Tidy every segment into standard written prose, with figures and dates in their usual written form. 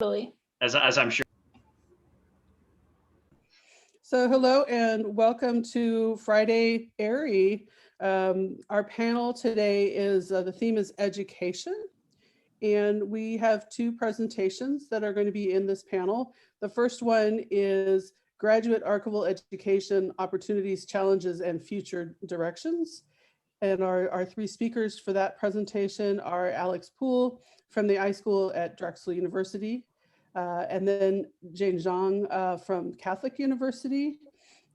As I'm sure. So hello and welcome to Friday Airy. Our panel today is, the theme is education. And we have two presentations that are going to be in this panel. The first one is Graduate Archival Education Opportunities, Challenges, and Future Directions. And our three speakers for that presentation are Alex Poole from the iSchool at Drexel University, and then Zhang from Catholic University,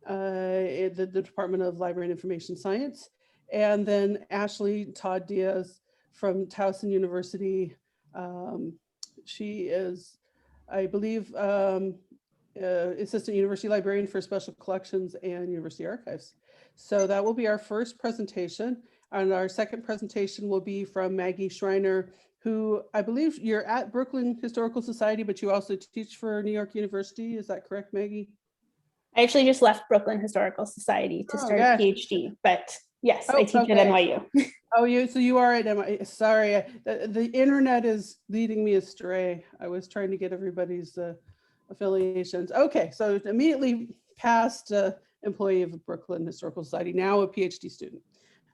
in the Department of Library and Information Science, and then Ashley Todd-Diaz from Towson University. She is, I believe, Assistant University Librarian for Special Collections and University Archives. So that will be our first presentation. And our second presentation will be from Maggie Schreiner, who I believe you're at Brooklyn Historical Society, but you also teach for New York University. Is that correct, Maggie? I actually just left Brooklyn Historical Society to start a PhD, but yes, I teach at NYU. Oh, so you are at NYU. Sorry, the internet is leading me astray. I was trying to get everybody's affiliations. Okay, so immediately past employee of Brooklyn Historical Society, now a PhD student.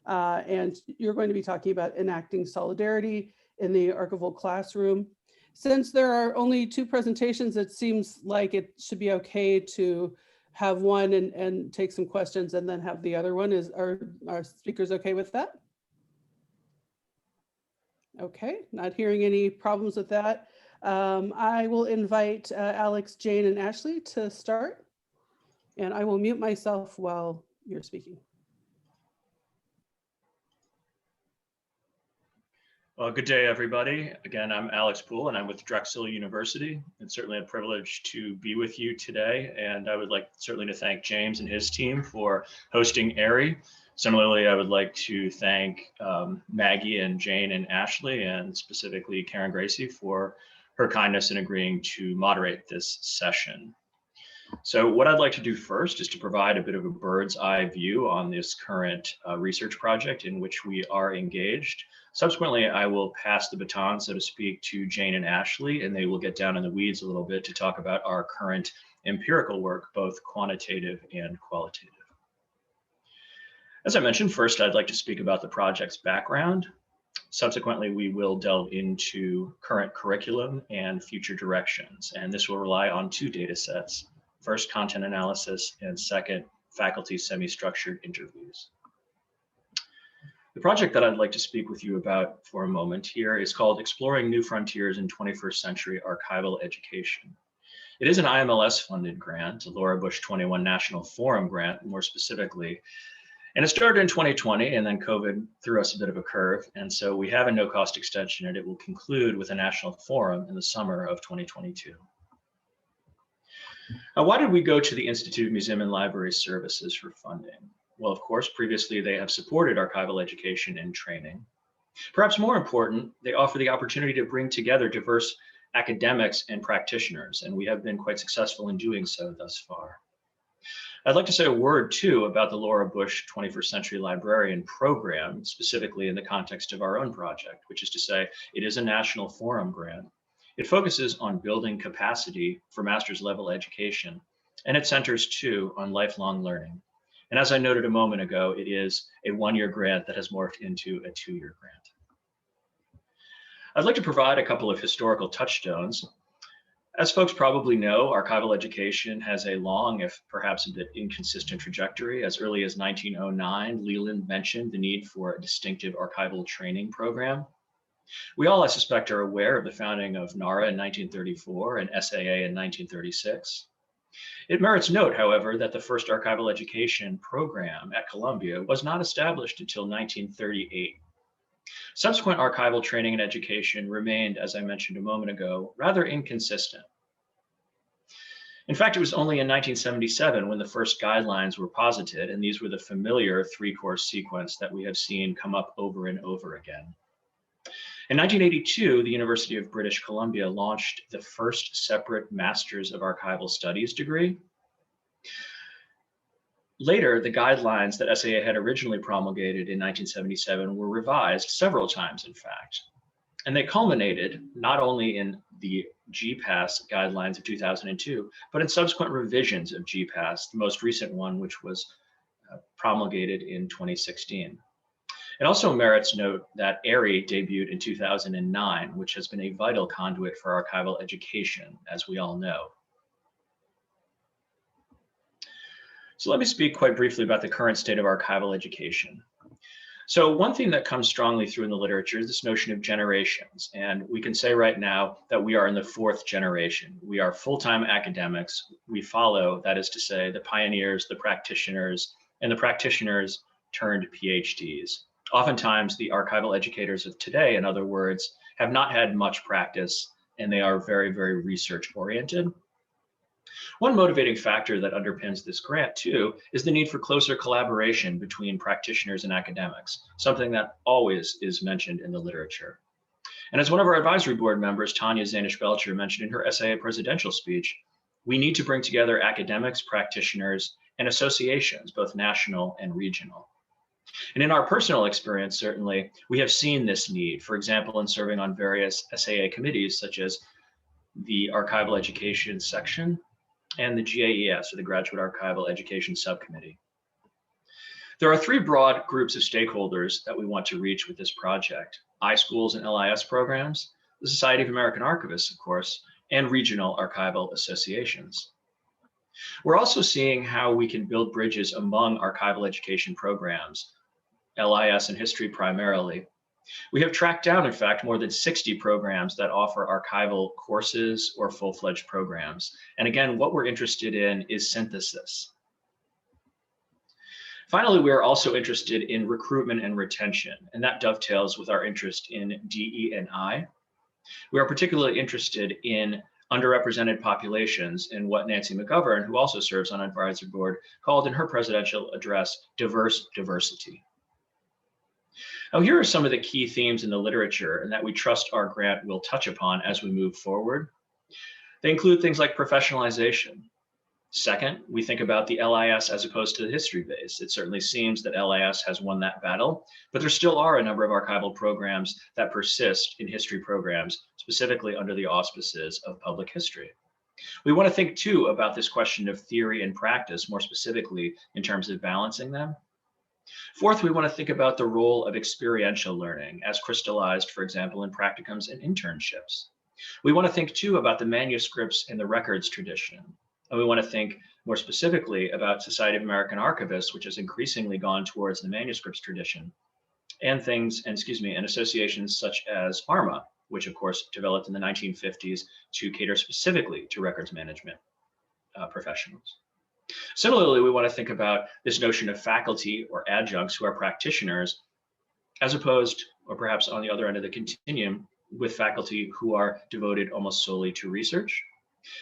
And you're going to be talking about enacting solidarity in the archival classroom. Since there are only two presentations, it seems like it should be okay to have one and take some questions and then have the other one. Are our speakers okay with that? Okay, not hearing any problems with that. I will invite Alex, Jane, and Ashley to start. And I will mute myself while you're speaking. Well, good day, everybody. Again, I'm Alex Poole, and I'm with Drexel University. It's certainly a privilege to be with you today, and I would like certainly to thank James and his team for hosting AIRI. Similarly, I would like to thank Maggie and Jane and Ashley, and specifically Karen Gracie for her kindness in agreeing to moderate this session. So what I'd like to do first is to provide a bit of a bird's eye view on this current research project in which we are engaged. Subsequently, I will pass the baton, so to speak, to Jane and Ashley, and they will get down in the weeds a little bit to talk about our current empirical work, both quantitative and qualitative. As I mentioned, first, I'd like to speak about the project's background. Subsequently, we will delve into current curriculum and future directions, and this will rely on two data sets. First, content analysis, and second, faculty semi-structured interviews. The project that I'd like to speak with you about for a moment here is called Exploring New Frontiers in 21st Century Archival Education. It is an IMLS-funded grant, a Laura Bush 21 National Forum grant, more specifically, and it started in 2020, and then COVID threw us a bit of a curve, and so we have a no-cost extension, and it will conclude with a national forum in the summer of 2022. Now, why did we go to the Institute of Museum and Library Services for funding? Well, of course, previously they have supported archival education and training. Perhaps more important, they offer the opportunity to bring together diverse academics and practitioners, and we have been quite successful in doing so thus far. I'd like to say a word too about the Laura Bush 21st Century Librarian Program, specifically in the context of our own project, which is to say it is a national forum grant. It focuses on building capacity for master's level education, and it centers too on lifelong learning. And as I noted a moment ago, it is a one-year grant that has morphed into a two-year grant. I'd like to provide a couple of historical touchstones. As folks probably know, archival education has a long, if perhaps a bit inconsistent trajectory. As early as 1909, Leland mentioned the need for a distinctive archival training program. We all, I suspect, are aware of the founding of NARA in 1934 and SAA in 1936. It merits note, however, that the first archival education program at Columbia was not established until 1938. Subsequent archival training and education remained, as I mentioned a moment ago, rather inconsistent. In fact, it was only in 1977 when the first guidelines were posited, and these were the familiar three-course sequence that we have seen come up over and over again. In 1982, the University of British Columbia launched the first separate Masters of Archival Studies degree. Later, the guidelines that SAA had originally promulgated in 1977 were revised several times, in fact. And they culminated not only in the GPAS guidelines of 2002, but in subsequent revisions of GPAS, the most recent one, which was promulgated in 2016. It also merits note that ARI debuted in 2009, which has been a vital conduit for archival education, as we all know. So let me speak quite briefly about the current state of archival education. So one thing that comes strongly through in the literature is this notion of generations. And we can say right now that we are in the fourth generation. We are full-time academics. We follow, that is to say, the pioneers, the practitioners, and the practitioners turned PhDs. Oftentimes, the archival educators of today, in other words, have not had much practice, and they are very, very research-oriented. One motivating factor that underpins this grant, too, is the need for closer collaboration between practitioners and academics, something that always is mentioned in the literature. And as one of our advisory board members, Tanya Zanish-Belcher, mentioned in her SAA presidential speech, we need to bring together academics, practitioners, and associations, both national and regional. And in our personal experience, certainly, we have seen this need, for example, in serving on various SAA committees, such as the Archival Education Section and the GAES, or the Graduate Archival Education Subcommittee. There are three broad groups of stakeholders that we want to reach with this project: iSchools and LIS programs, the Society of American Archivists, of course, and regional archival associations. We're also seeing how we can build bridges among archival education programs, LIS and history primarily. We have tracked down, in fact, more than 60 programs that offer archival courses or full-fledged programs. And again, what we're interested in is synthesis. Finally, we are also interested in recruitment and retention, and that dovetails with our interest in DE&I. We are particularly interested in underrepresented populations in what Nancy McGovern, who also serves on advisory board, called in her presidential address, diverse diversity. Now, here are some of the key themes in the literature and that we trust our grant will touch upon as we move forward. They include things like professionalization. Second, we think about the LIS as opposed to the history base. It certainly seems that LIS has won that battle, but there still are a number of archival programs that persist in history programs, specifically under the auspices of public history. We want to think too about this question of theory and practice, more specifically in terms of balancing them. Fourth, we want to think about the role of experiential learning as crystallized, for example, in practicums and internships. We want to think too about the manuscripts and the records tradition. And we want to think more specifically about Society of American Archivists, which has increasingly gone towards the manuscripts tradition, and associations such as ARMA, which of course developed in the 1950s to cater specifically to records management professionals. Similarly, we want to think about this notion of faculty or adjuncts who are practitioners, as opposed, or perhaps on the other end of the continuum, with faculty who are devoted almost solely to research.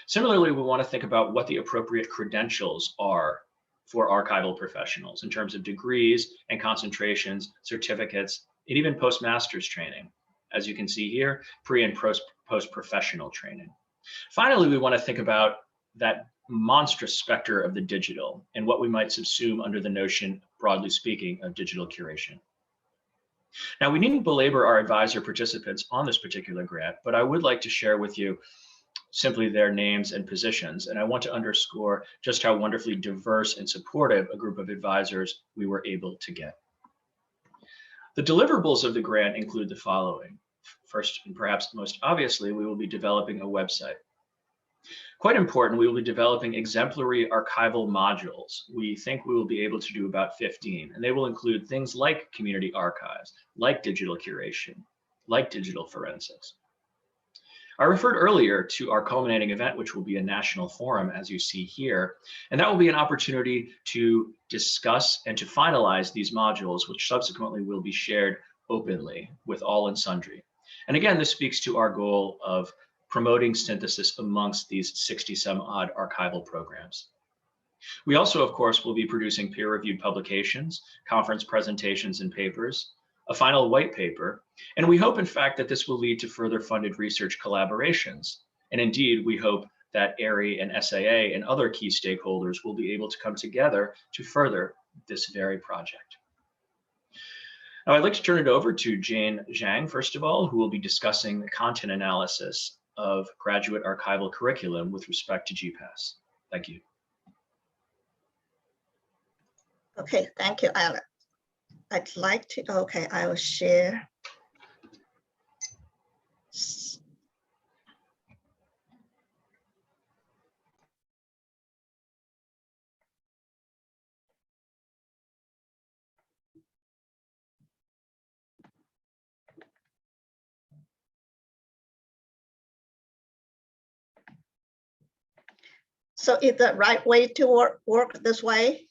Similarly, we want to think about what the appropriate credentials are for archival professionals in terms of degrees and concentrations, certificates, and even postmaster's training. As you can see here, pre and post-professional training. Finally, we want to think about that monstrous specter of the digital and what we might subsume under the notion, broadly speaking, of digital curation. Now, we needn't belabor our advisor participants on this particular grant, but I would like to share with you simply their names and positions. And I want to underscore just how wonderfully diverse and supportive a group of advisors we were able to get. The deliverables of the grant include the following. First, and perhaps most obviously, we will be developing a website. Quite important, we will be developing exemplary archival modules. We think we will be able to do about 15, and they will include things like community archives, like digital curation, like digital forensics. I referred earlier to our culminating event, which will be a national forum, as you see here, and that will be an opportunity to discuss and to finalize these modules, which subsequently will be shared openly with all and sundry. And again, this speaks to our goal of promoting synthesis amongst these 60 some odd archival programs. We also, of course, will be producing peer-reviewed publications, conference presentations and papers, a final white paper, and we hope, in fact, that this will lead to further funded research collaborations. And indeed, we hope that ARI and SAA and other key stakeholders will be able to come together to further this very project. Now I'd like to turn it over to Jane Zhang, first of all, who will be discussing the content analysis of graduate archival curriculum with respect to GPAS. Thank you. Okay, thank you, Alan. I'd like to, okay, I will share. So is the right way to work this way?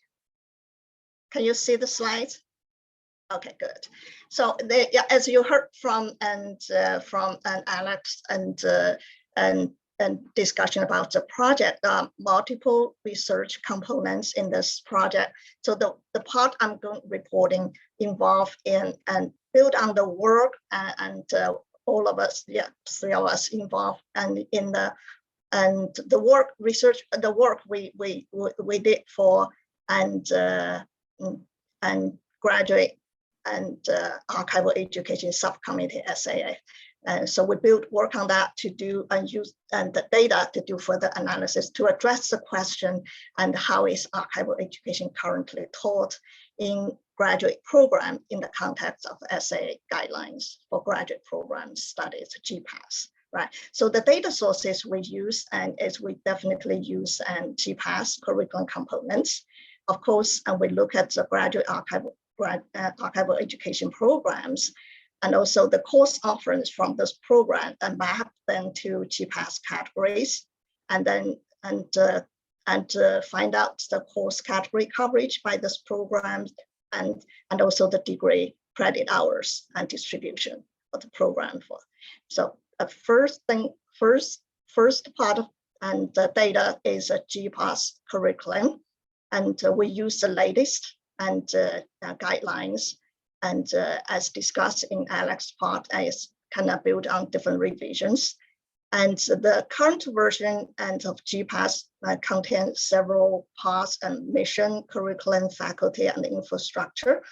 Can you see the slides? Okay, good. So as you heard from Alex and discussion about the project, multiple research components in this project. So the part I'm going reporting involved in and build on the work and all of us, yeah, 3 of us involved and in the work research, the work we did for and graduate and archival education subcommittee SAA. And so we work on that to do and use and the data to do further analysis to address the question and how is archival education currently taught in graduate program in the context of SAA guidelines for graduate program studies, GPAS. Right. So the data sources we use and as we definitely use and GPAS curriculum components, of course, and we look at the graduate archival education programs and also the course offerings from this program and map them to GPAS categories and then find out the course category coverage by this program and also the degree credit hours and distribution of the program for. So first part of and the data is a GPAS curriculum, and we use the latest and guidelines, and as discussed in Alex's part, is kind of built on different revisions. And the current version and of GPAS contains several parts and mission, curriculum, faculty, and infrastructure.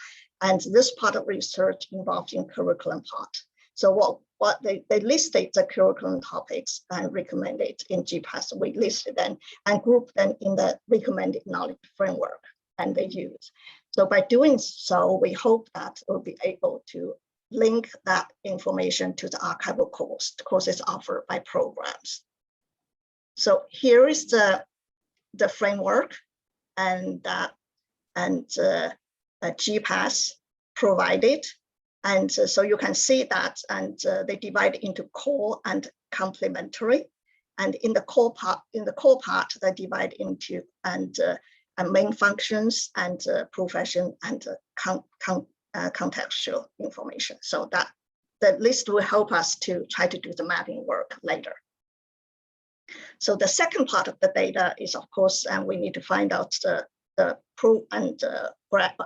And this part of research involved in curriculum part. So what they listed the curriculum topics and recommended in GPAS. We listed them and grouped them in the recommended knowledge framework and they use. So by doing so, we hope that we'll be able to link that information to the archival courses offered by programs. So here is the framework and GPAS provided. And so you can see that, and they divide into core and complementary. And in the core part, they divide into main functions and profession and contextual information. So that the list will help us to try to do the mapping work later. So the second part of the data is, of course, and we need to find out the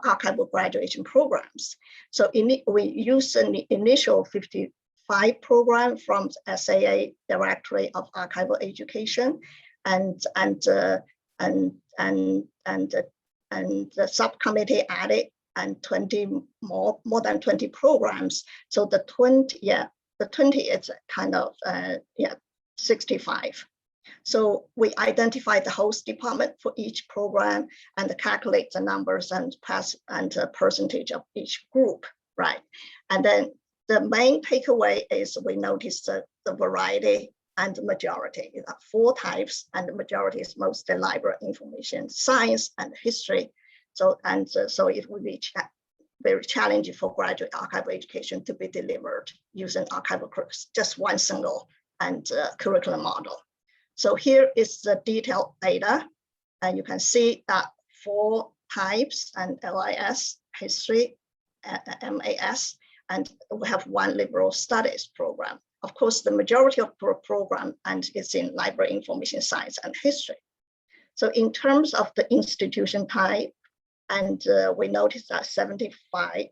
archival graduation programs. So we use an initial 55 program from SAA Directorate of Archival Education, and the subcommittee added and 20 more than 20 programs. So the 20 is kind of 65. So we identify the host department for each program and calculate the numbers and percentage of each group, right? And then the main takeaway is we notice the variety and the majority. You have 4 types, and the majority is mostly library information, science, and history. So it will be very challenging for graduate archival education to be delivered using archival curriculum, just one single and curriculum model. So here is the detailed data, and you can see that 4 types and LIS, history, MAS, and we have 1 liberal studies program. Of course, the majority of the program and is in library information science and history. So in terms of the institution type, and we noticed that 75%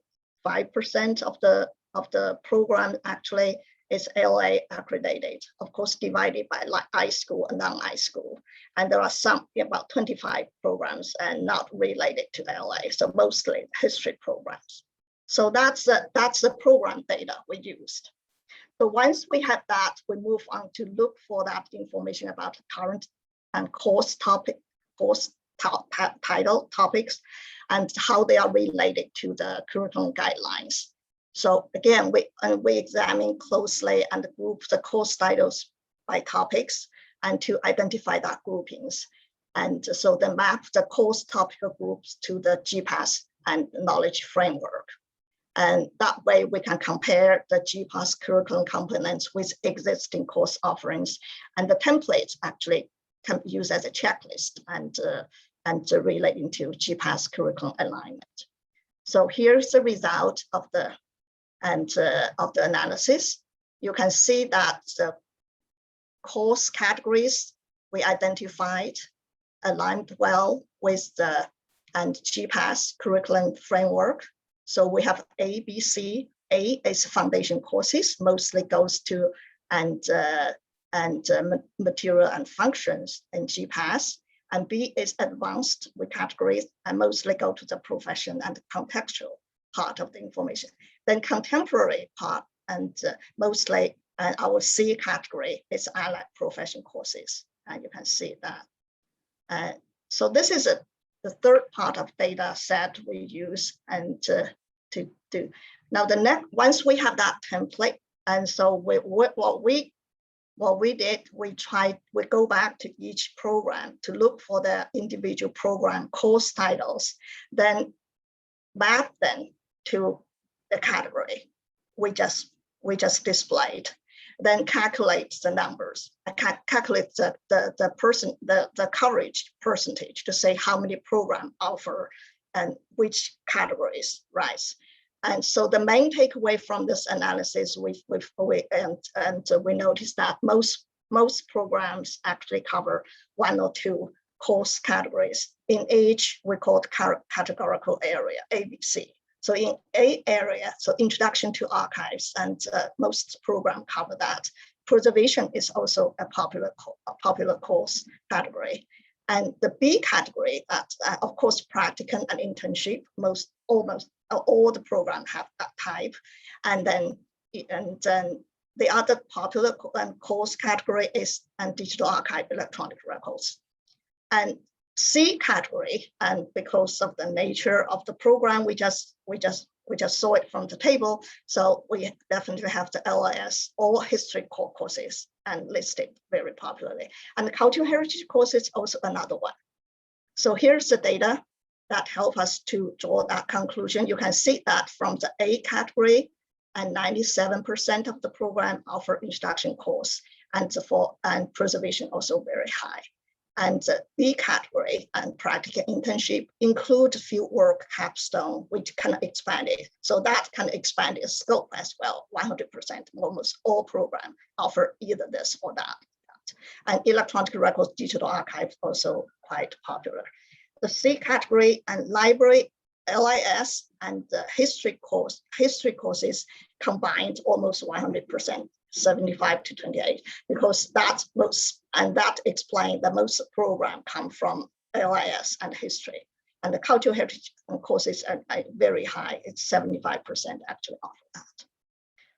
of the program actually is LA accredited, of course, divided by iSchool and non-iSchool. And there are some, about 25 programs and not related to LA, so mostly history programs. So that's the program data we used. So once we have that, we move on to look for that information about current and course title topics and how they are related to the curriculum guidelines. So again, we examine closely and group the course titles by topics and to identify that groupings. And so they map the course topical groups to the GPAS and knowledge framework. And that way we can compare the GPAS curriculum components with existing course offerings. And the templates actually can be used as a checklist and relating to GPAS curriculum alignment. So here's the result of the analysis. You can see that the course categories we identified aligned well with the GPAS curriculum framework. So we have A, B, C. A is foundation courses, mostly goes to material and functions in GPAS. And B is advanced with categories and mostly go to the profession and contextual part of the information. Then contemporary part and mostly our C category is allied profession courses. And you can see that. So this is the third part of data set we use and to do. Now the next, once we have that template, and so what we did, we go back to each program to look for the individual program course titles, then map them to the category we just displayed, then calculate the numbers. I can calculate the coverage percentage to say how many programs offer and which categories, right? And so the main takeaway from this analysis, we noticed that most programs actually cover one or two course categories. In each, we call it categorical area, ABC. So in A area, so introduction to archives, and most programs cover that. Preservation is also a popular course category. And the B category, that of course, practicum and internship, almost all the programs have that type. And then the other popular course category is digital archive, electronic records. And C category, and because of the nature of the program, we just saw it from the table. So we definitely have the LIS or history core courses and listed very popularly. And the cultural heritage course is also another one. So here's the data that help us to draw that conclusion. You can see that from the A category, and 97% of the program offer introduction course, and preservation also very high. And the B category and practical internship include field work capstone, which can expand it. So that can expand its scope as well. 100%, almost all programs offer either this or that. And electronic records, digital archives also quite popular. The C category and library, LIS, and the history courses combined almost 100%. 75 to 28, because that explains that most programs come from LIS and history, and the cultural heritage courses are very high. It's 75% actually offer that.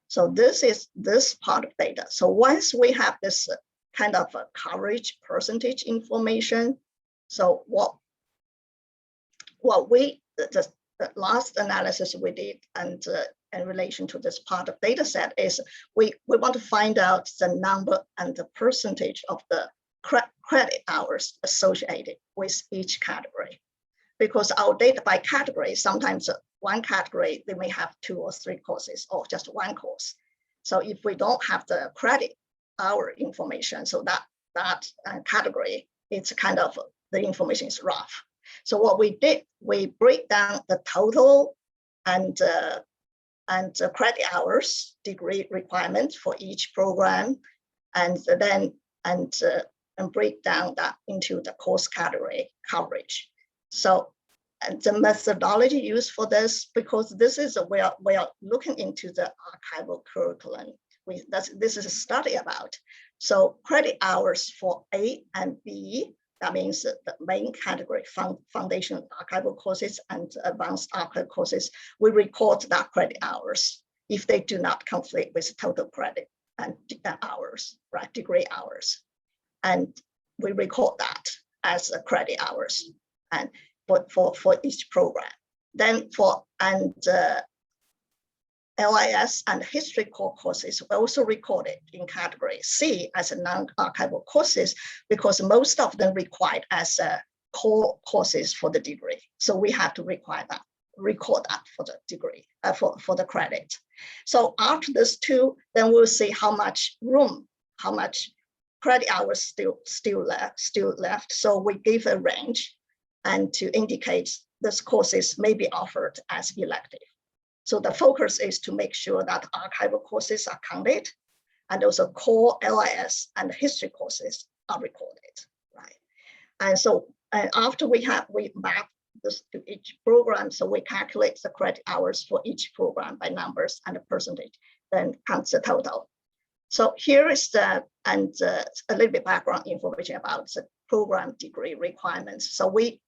So this is this part of data. So once we have this kind of a coverage percentage information, so the last analysis we did and in relation to this part of data set is we want to find out the number and the percentage of the credit hours associated with each category. Because our data by category, sometimes one category, they may have 2 or 3 courses or just one course. So if we don't have the credit hour information, so that category, it's kind of, the information is rough. So what we did, we break down the total and credit hours degree requirement for each program, and then break down that into the course category coverage. So and the methodology used for this, because this is we are looking into the archival curriculum. This is a study about. So credit hours for A and B That means that the main category, foundation archival courses and advanced archival courses, we record that credit hours if they do not conflict with total credit and hours, right, degree hours. And we record that as a credit hours and for each program. Then LIS and history core courses were also recorded in category C as a non-archival courses because most of them required as core courses for the degree. So we have to record that for the degree, for the credit. So after this two, then we'll see how much room, how much credit hours still left. So we give a range and to indicate this courses may be offered as elective. So the focus is to make sure that archival courses are counted and also core LIS and history courses are recorded, right? And so after we map this to each program, so we calculate the credit hours for each program by numbers and a percentage, then counts the total. So here is a little bit background information about the program degree requirements. So we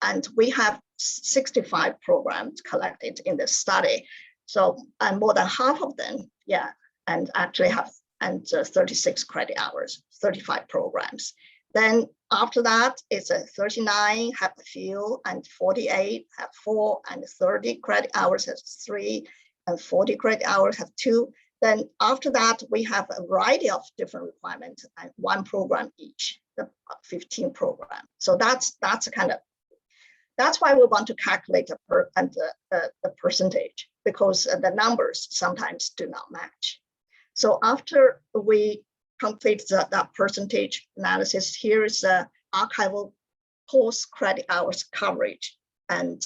have 65 programs collected in this study. So, and more than half of them, yeah, and actually have 36 credit hours, 35 programs. Then after that, it's 39 have a few, and 48 have 4, and 30 credit hours has 3, and 40 credit hours have 2. Then after that, we have a variety of different requirements and 1 program each, the 15 program. So that's why we want to calculate the percentage, because the numbers sometimes do not match. So after we complete that percentage analysis, here is the archival course credit hours coverage and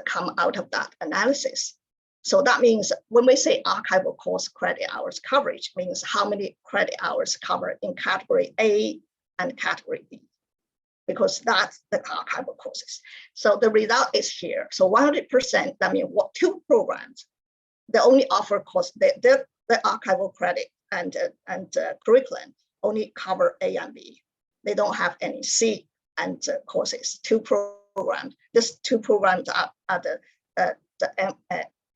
come out of that analysis. So that means when we say archival course credit hours coverage, means how many credit hours covered in category A and category B, because that's the archival courses. So the result is here. So 100%, that means what 2 programs, they only offer course, the archival credit and curriculum only cover A and B. They don't have any C and courses. 2 programs, these 2 programs are the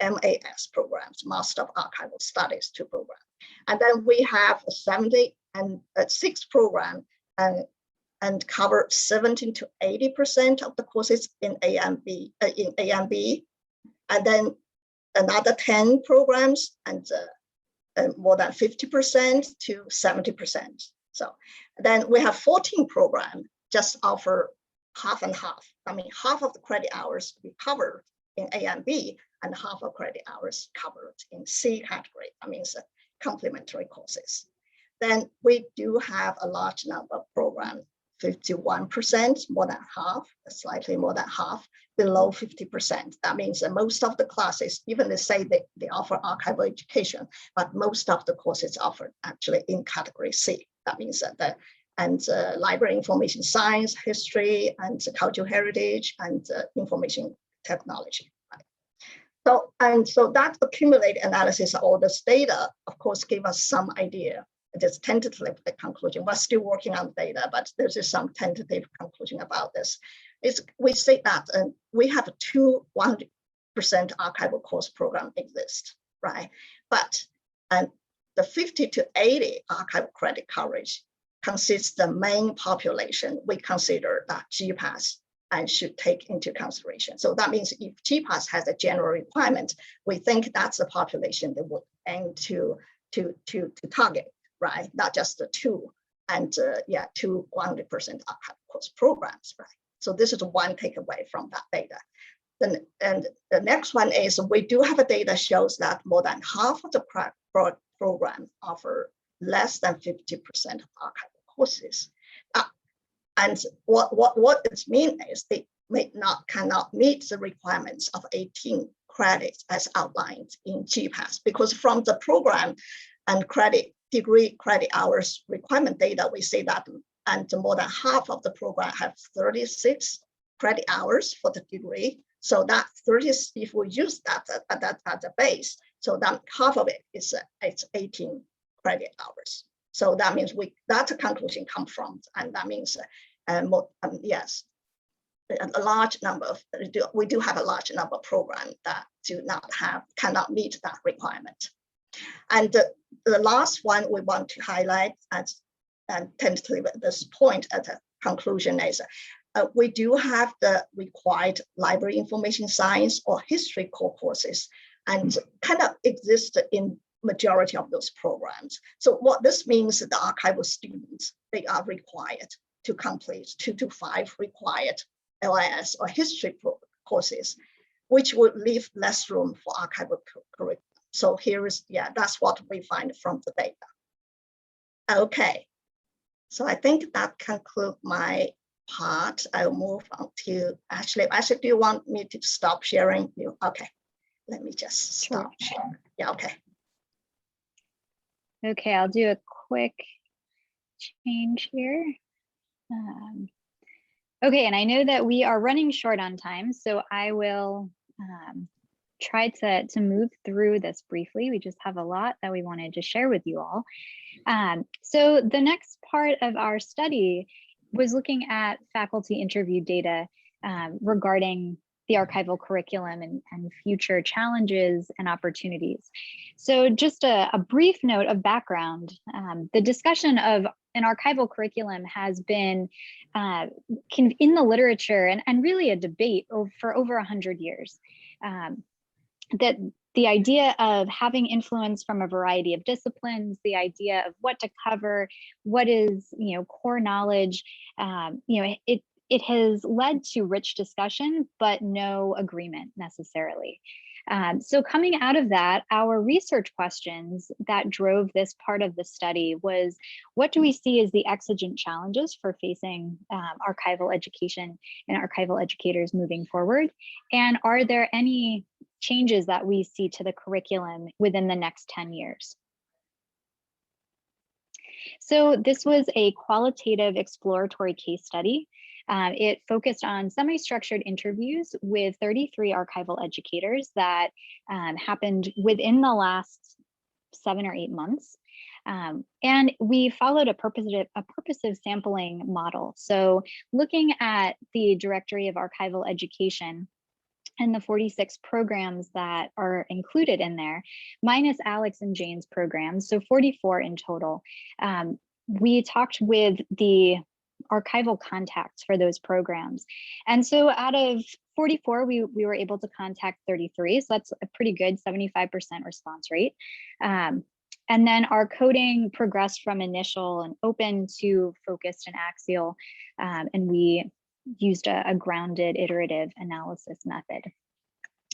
MAS programs, Master of Archival Studies 2 programs. And then we have 6 programs and cover 70 to 80% of the courses in A and B, and then another 10 programs and more than 50% to 70%. So then we have 14 programs just offer half and half. I mean, half of the credit hours we covered in A and B, and half of credit hours covered in C category. That means complementary courses. Then we do have a large number of programs, 51%, more than half, slightly more than half, below 50%. That means that most of the classes, even they say they offer archival education, but most of the courses offered actually in category C. That means that library information science, history, and cultural heritage, and information technology. Right? So that accumulated analysis of all this data, of course, gave us some idea. Just tentative conclusion. We're still working on data, but there's just some tentative conclusion about this. We say that we have 2 100% archival course program exist, right? But the 50 to 80 archival credit coverage consists the main population we consider that GPAS and should take into consideration. So that means if GPAS has a general requirement, we think that's the population that would aim to target. Right, not just the 2 100% archival course programs, right? So this is one takeaway from that data. Then, and the next one is we do have a data shows that more than half of the programs offer less than 50% of archival courses. And what it means is they cannot meet the requirements of 18 credits as outlined in GPAS, because from the program and degree credit hours requirement data, we say that and more than half of the program have 36 credit hours for the degree. So that 30, if we use that as a base, so that half of it is it's 18 credit hours. So that means that's a conclusion come from, and that means And yes, a large number of, we do have a large number of programs that cannot meet that requirement. And the last one we want to highlight and tentatively at this point at the conclusion is we do have the required library information science or history core courses and kind of exist in majority of those programs. So what this means is the archival students, they are required to complete 2 to 5 required LIS or history courses, which would leave less room for archival curriculum. So here is, that's what we find from the data. Okay, so I think that concludes my part. I'll move on to Ashley. Ashley, do you want me to stop sharing? Okay, let me just stop sharing. Yeah, okay. Okay, I'll do a quick change here. Okay, and I know that we are running short on time, so I will try to move through this briefly. We just have a lot that we wanted to share with you all. So the next part of our study was looking at faculty interview data regarding the archival curriculum and future challenges and opportunities. So just a brief note of background, the discussion of an archival curriculum has been in the literature and really a debate for over 100 years. That the idea of having influence from a variety of disciplines, the idea of what to cover, what is core knowledge, it has led to rich discussion, but no agreement necessarily. So coming out of that, our research questions that drove this part of the study was, what do we see as the exigent challenges for facing archival education and archival educators moving forward? And are there any changes that we see to the curriculum within the next 10 years? So this was a qualitative exploratory case study. It focused on semi-structured interviews with 33 archival educators that happened within the last 7 or 8 months. And we followed a purposive sampling model. So looking at the Directory of Archival Education and the 46 programs that are included in there, minus Alex and Jane's programs, so 44 in total. We talked with the archival contacts for those programs. And so out of 44, we were able to contact 33. So that's a pretty good 75% response rate. And then our coding progressed from initial and open to focused and axial. And we used a grounded iterative analysis method.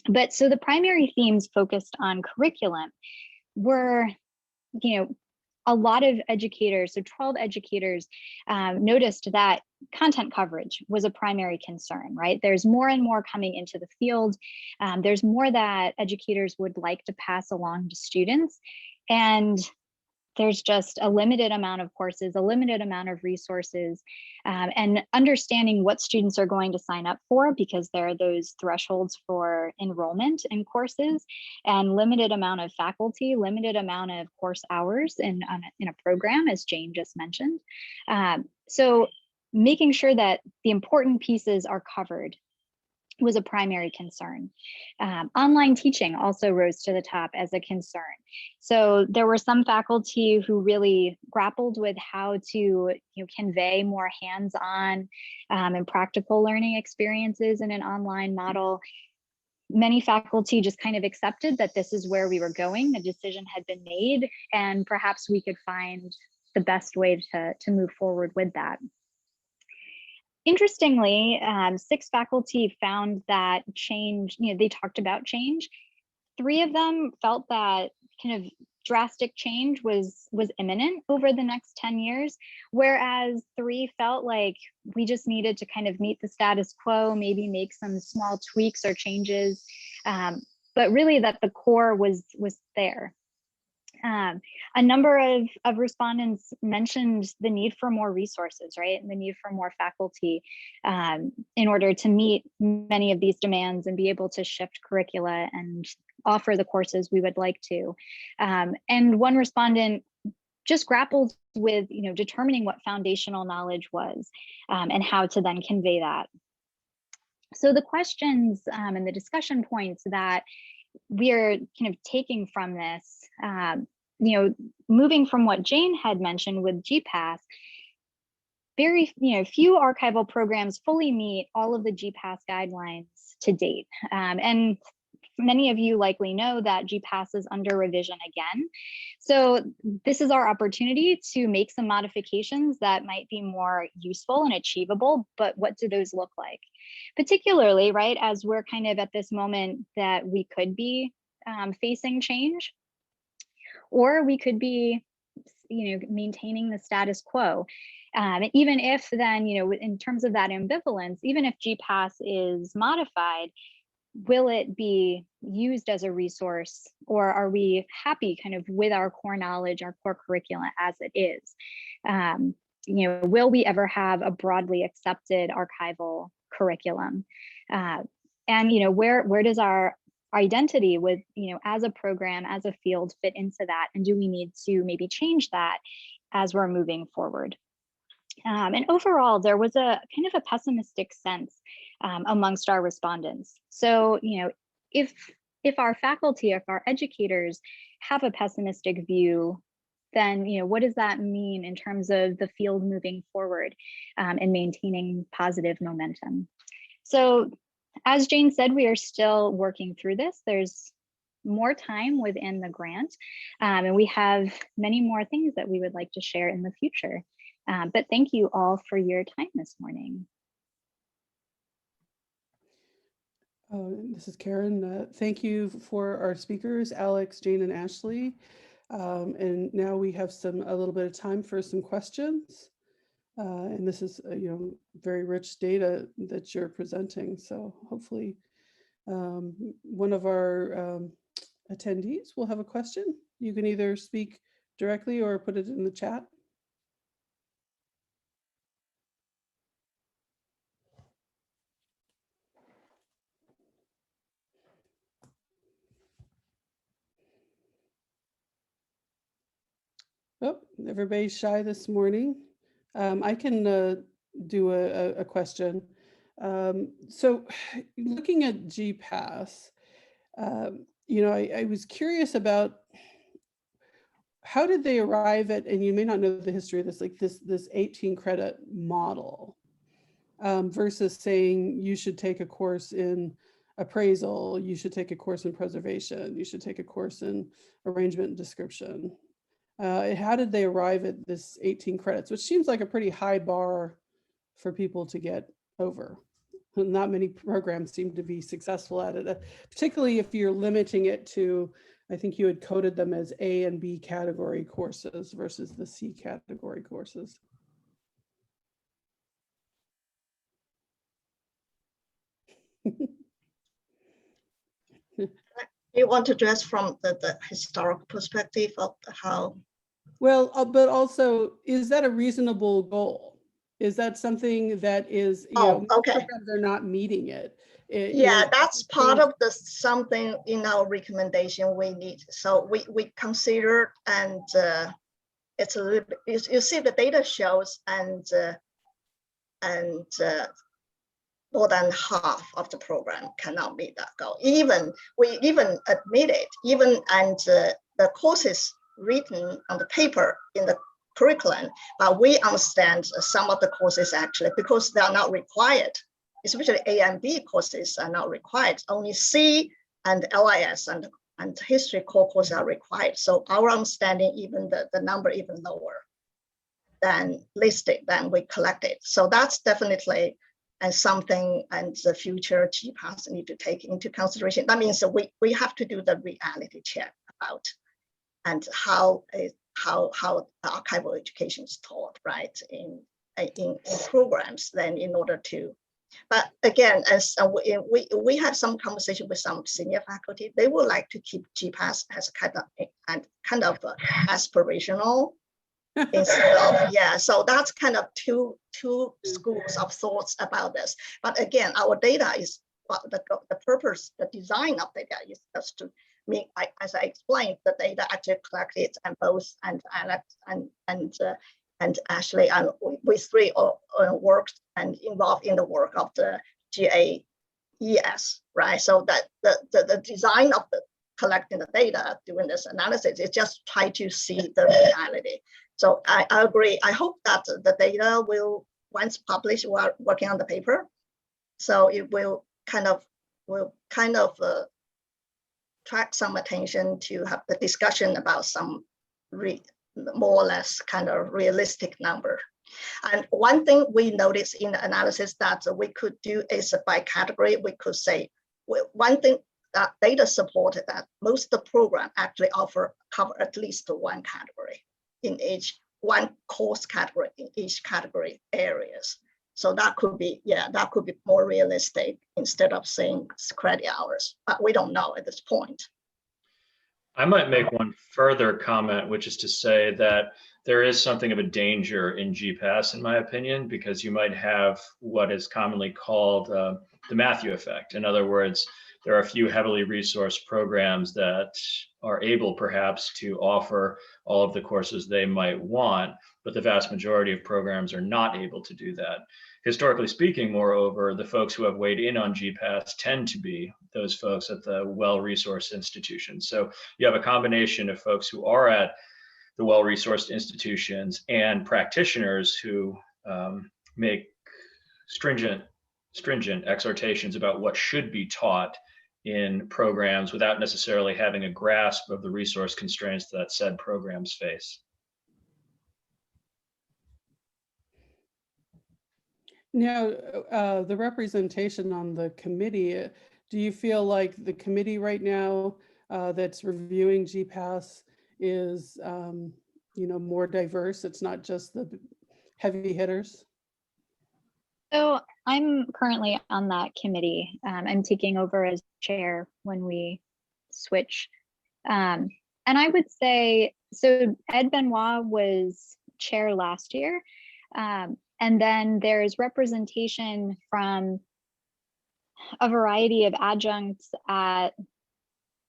But so the primary themes focused on curriculum were, a lot of educators, so 12 educators noticed that content coverage was a primary concern, right? There's more and more coming into the field. There's more that educators would like to pass along to students. And there's just a limited amount of courses, a limited amount of resources, and understanding what students are going to sign up for, because there are those thresholds for enrollment in courses, and limited amount of faculty, limited amount of course hours in a program, as Jane just mentioned. So making sure that the important pieces are covered was a primary concern. Online teaching also rose to the top as a concern. So there were some faculty who really grappled with how to convey more hands-on and practical learning experiences in an online model. Many faculty just kind of accepted that this is where we were going, the decision had been made, and perhaps we could find the best way to move forward with that. Interestingly, 6 faculty found that change, they talked about change. 3 of them felt that kind of drastic change was imminent over the next 10 years, whereas 3 felt like we just needed to kind of meet the status quo, maybe make some small tweaks or changes, but really that the core was there. A number of respondents mentioned the need for more resources, right? And the need for more faculty in order to meet many of these demands and be able to shift curricula and offer the courses we would like to. And one respondent just grappled with, determining what foundational knowledge was and how to then convey that. So the questions and the discussion points that we're kind of taking from this, moving from what Jane had mentioned with GPAS, very few archival programs fully meet all of the GPAS guidelines to date. And many of you likely know that GPAS is under revision again. So this is our opportunity to make some modifications that might be more useful and achievable, but what do those look like? Particularly, right, as we're kind of at this moment that we could be facing change, or we could be, maintaining the status quo. Even if then, in terms of that ambivalence, even if GPAS is modified, will it be used as a resource, or are we happy kind of with our core knowledge, our core curriculum as it is? Will we ever have a broadly accepted archival curriculum? And where does our identity with, as a program, as a field fit into that? And do we need to maybe change that as we're moving forward? And overall, there was a kind of a pessimistic sense amongst our respondents. So, if our faculty, if our educators have a pessimistic view, then what does that mean in terms of the field moving forward and maintaining positive momentum? So, as Jane said, we are still working through this. There's more time within the grant, and we have many more things that we would like to share in the future. But thank you all for your time this morning. This is Karen. Thank you for our speakers, Alex, Jane, and Ashley. And now we have a little bit of time for some questions. And this is, very rich data that you're presenting. So hopefully one of our attendees will have a question. You can either speak directly or put it in the chat. Oh, everybody's shy this morning. I can do a question. So looking at GPAS, I was curious about how did they arrive at, and you may not know the history of this, like this 18 credit model versus saying you should take a course in appraisal, you should take a course in preservation, you should take a course in arrangement and description. How did they arrive at this 18 credits, which seems like a pretty high bar for people to get over? Not many programs seem to be successful at it, particularly if you're limiting it to, I think you had coded them as A and B category courses versus the C category courses. You want to address from the historical perspective of how? Well, but also, is that a reasonable goal? Is that something that is, okay, they're not meeting it? Yeah, that's part of the something in our recommendation we need. So we consider, and it's a little bit, you see the data shows, and more than half of the program cannot meet that goal. We even admit it, and the courses written on the paper in the curriculum, but we understand some of the courses actually, because they are not required, especially A and B courses are not required. Only C and LIS and history core courses are required. So our understanding, even the number even lower than listed, than we collected. So that's definitely something, and the future GPAS need to take into consideration. That means that we have to do the reality check about and how archival education is taught, right, in programs. Then in order to, but again, as we had some conversation with some senior faculty, they would like to keep GPAS as kind of aspirational. Instead of, yeah, so that's kind of two schools of thoughts about this. But again, our data is the purpose, the design of the data is just to as I explained, the data actually collected and both and actually we three worked and involved in the work of the GAAAV, right? So that the design of the collecting the data doing this analysis is just try to see the reality. So I agree. I hope that the data will, once published, we're working on the paper, so it will kind of attract some attention to have the discussion about some more or less kind of realistic number. And one thing we noticed in the analysis that we could do is by category. We could say one thing that data supported that most of the program actually cover at least one category in one course category in each category areas. So that could be, that could be more realistic instead of saying credit hours, but we don't know at this point. I might make one further comment, which is to say that there is something of a danger in GPAS, in my opinion, because you might have what is commonly called the Matthew effect. In other words, there are a few heavily resourced programs that are able perhaps to offer all of the courses they might want, but the vast majority of programs are not able to do that. Historically speaking, moreover, the folks who have weighed in on GPAS tend to be those folks at the well-resourced institutions. So you have a combination of folks who are at the well-resourced institutions and practitioners who make stringent exhortations about what should be taught in programs without necessarily having a grasp of the resource constraints that said programs face. Now, the representation on the committee, do you feel like the committee right now that's reviewing GPAS is, more diverse? It's not just the heavy hitters? So I'm currently on that committee. I'm taking over as chair when we switch. And I would say, so Ed Benoit was chair last year. And then there's representation from a variety of adjuncts at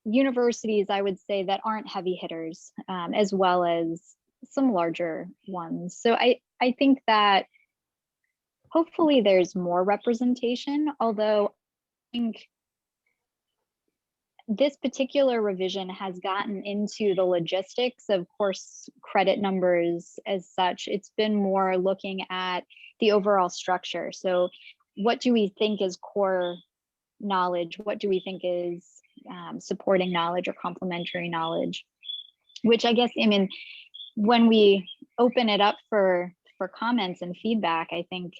universities, I would say, that aren't heavy hitters, as well as some larger ones. So I think that hopefully there's more representation, although I think this particular revision has gotten into the logistics of course credit numbers as such. It's been more looking at the overall structure. So what do we think is core knowledge? What do we think is supporting knowledge or complementary knowledge? Which I guess, I mean, when we open it up for comments and feedback, I think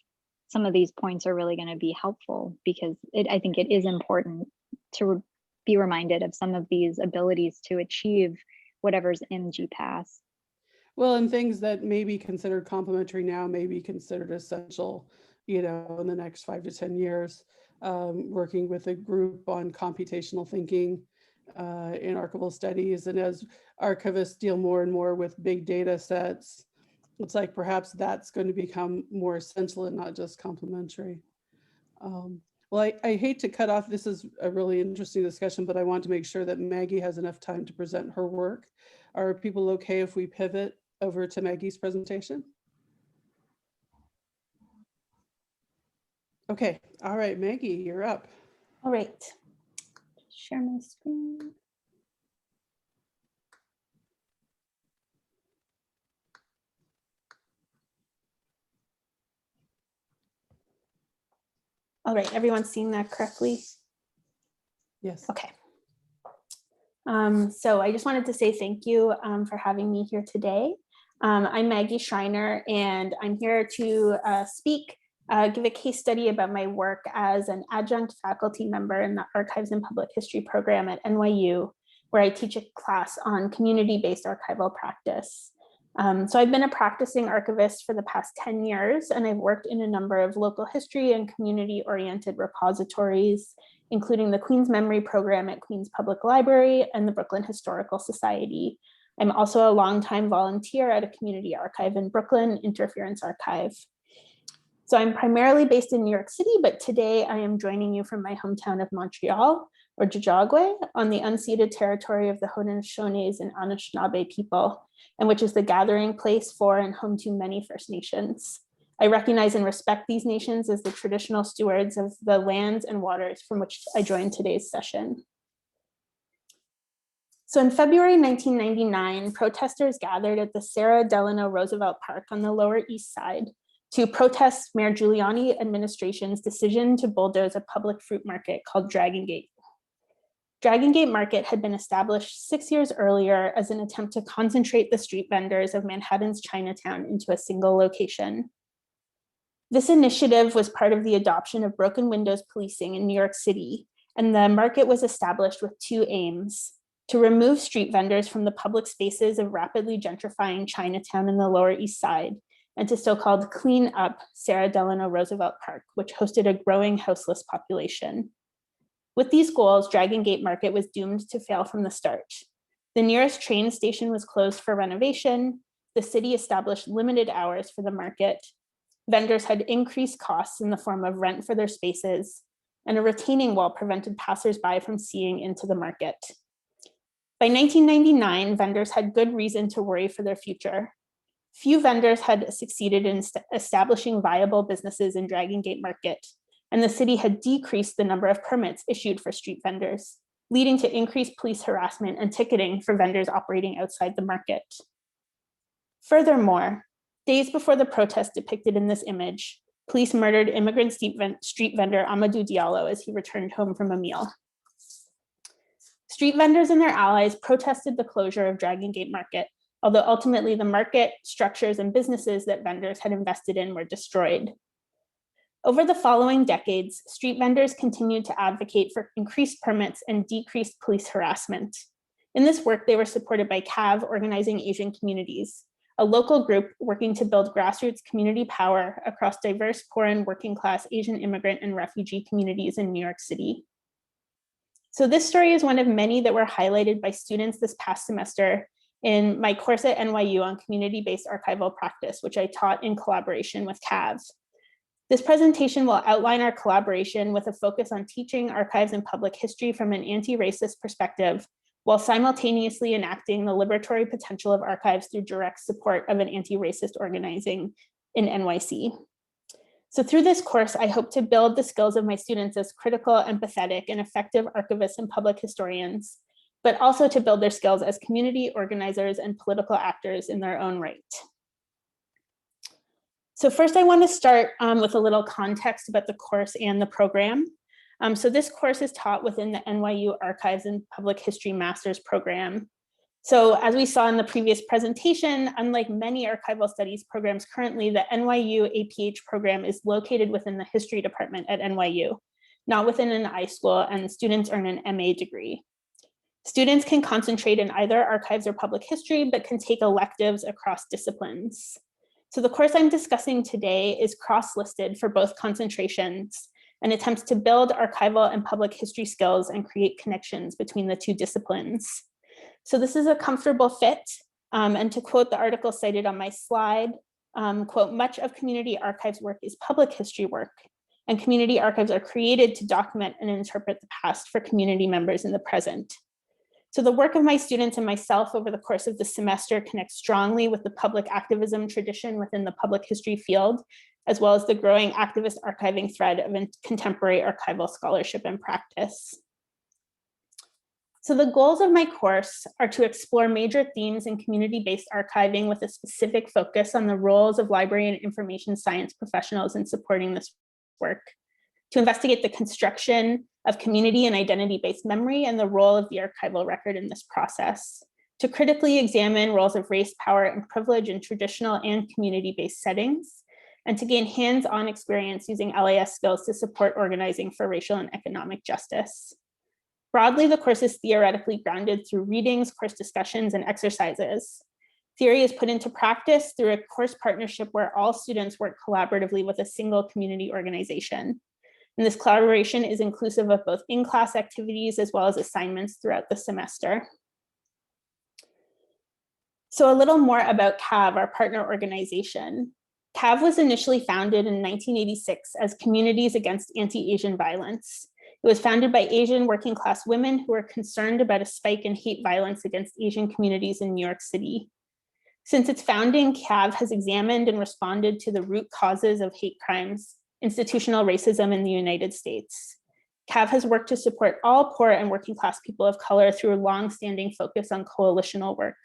some of these points are really going to be helpful, because I think it is important to be reminded of some of these abilities to achieve whatever's in GPAS. Well, and things that may be considered complementary now may be considered essential, in the next 5 to 10 years. Working with a group on computational thinking in archival studies, and as archivists deal more and more with big data sets, it's like perhaps that's going to become more essential and not just complementary. Well, I hate to cut off. This is a really interesting discussion, but I want to make sure that Maggie has enough time to present her work. Are people okay if we pivot over to Maggie's presentation? Okay, all right, Maggie, you're up. All right, share my screen. All right, everyone's seeing that correctly? Yes. Okay. So I just wanted to say thank you for having me here today. I'm Maggie Schreiner, and I'm here to give a case study about my work as an adjunct faculty member in the Archives and Public History program at NYU, where I teach a class on community-based archival practice. So I've been a practicing archivist for the past 10 years, and I've worked in a number of local history and community-oriented repositories, including the Queens Memory Program at Queens Public Library and the Brooklyn Historical Society. I'm also a longtime volunteer at a community archive in Brooklyn, Interference Archive. So I'm primarily based in New York City, but today I am joining you from my hometown of Montreal, or Jajagwe, on the unceded territory of the Haudenosaunees and Anishinaabe people, and which is the gathering place for and home to many First Nations. I recognize and respect these nations as the traditional stewards of the lands and waters from which I joined today's session. So in February 1999, protesters gathered at the Sarah Delano Roosevelt Park on the Lower East Side to protest Mayor Giuliani administration's decision to bulldoze a public fruit market called Dragon Gate. Dragon Gate Market had been established 6 years earlier as an attempt to concentrate the street vendors of Manhattan's Chinatown into a single location. This initiative was part of the adoption of broken windows policing in New York City, and the market was established with two aims: to remove street vendors from the public spaces of rapidly gentrifying Chinatown in the Lower East Side, and to so-called clean up Sarah Delano Roosevelt Park, which hosted a growing houseless population. With these goals, Dragon Gate Market was doomed to fail from the start. The nearest train station was closed for renovation. The city established limited hours for the market. Vendors had increased costs in the form of rent for their spaces, and a retaining wall prevented passersby from seeing into the market. By 1999, vendors had good reason to worry for their future. Few vendors had succeeded in establishing viable businesses in Dragon Gate Market, and the city had decreased the number of permits issued for street vendors, leading to increased police harassment and ticketing for vendors operating outside the market. Furthermore, days before the protest depicted in this image, police murdered immigrant street vendor Amadou Diallo as he returned home from a meal. Street vendors and their allies protested the closure of Dragon Gate Market, although ultimately the market, structures, and businesses that vendors had invested in were destroyed. Over the following decades, street vendors continued to advocate for increased permits and decreased police harassment. In this work, they were supported by CAAAV Organizing Asian Communities, a local group working to build grassroots community power across diverse, poor, and working class Asian immigrant and refugee communities in New York City. So this story is one of many that were highlighted by students this past semester in my course at NYU on community-based archival practice, which I taught in collaboration with CAAAV. This presentation will outline our collaboration with a focus on teaching archives and public history from an anti-racist perspective, while simultaneously enacting the liberatory potential of archives through direct support of an anti-racist organizing in NYC. So through this course, I hope to build the skills of my students as critical, empathetic, and effective archivists and public historians, but also to build their skills as community organizers and political actors in their own right. So first, I want to start with a little context about the course and the program. So this course is taught within the NYU Archives and Public History Master's Program. So as we saw in the previous presentation, unlike many archival studies programs currently, the NYU APH program is located within the history department at NYU, not within an iSchool, and students earn an MA degree. Students can concentrate in either archives or public history, but can take electives across disciplines. So the course I'm discussing today is cross-listed for both concentrations and attempts to build archival and public history skills and create connections between the two disciplines. So this is a comfortable fit. And to quote the article cited on my slide, quote, much of community archives work is public history work, and community archives are created to document and interpret the past for community members in the present. So the work of my students and myself over the course of the semester connects strongly with the public activism tradition within the public history field, as well as the growing activist archiving thread of contemporary archival scholarship and practice. So the goals of my course are to explore major themes in community-based archiving with a specific focus on the roles of library and information science professionals in supporting this work, to investigate the construction of community and identity-based memory and the role of the archival record in this process, to critically examine roles of race, power, and privilege in traditional and community-based settings, and to gain hands-on experience using LAS skills to support organizing for racial and economic justice. Broadly, the course is theoretically grounded through readings, course discussions, and exercises. Theory is put into practice through a course partnership where all students work collaboratively with a single community organization. And this collaboration is inclusive of both in-class activities as well as assignments throughout the semester. So a little more about CAAAV, our partner organization. CAAAV was initially founded in 1986 as Communities Against Anti-Asian Violence. It was founded by Asian working class women who were concerned about a spike in hate violence against Asian communities in New York City. Since its founding, CAAAV has examined and responded to the root causes of hate crimes, institutional racism in the United States. CAAAV has worked to support all poor and working class people of color through a long-standing focus on coalitional work.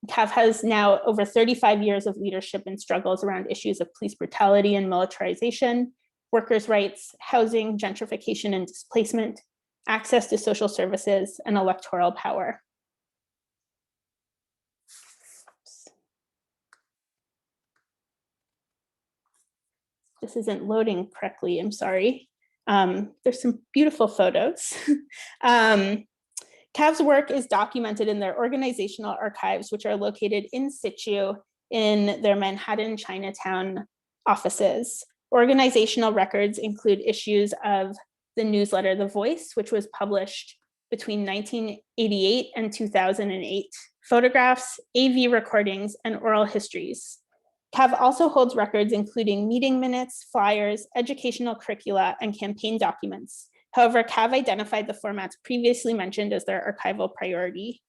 CAAAV has now over 35 years of leadership in struggles around issues of police brutality and militarization, workers' rights, housing, gentrification and displacement, access to social services, and electoral power. This isn't loading correctly, I'm sorry. There's some beautiful photos. CAAAV's work is documented in their organizational archives, which are located in situ in their Manhattan Chinatown offices. Organizational records include issues of the newsletter The Voice, which was published between 1988 and 2008, photographs, AV recordings, and oral histories. CAAAV also holds records including meeting minutes, flyers, educational curricula, and campaign documents. However, CAAAV identified the formats previously mentioned as their archival priority.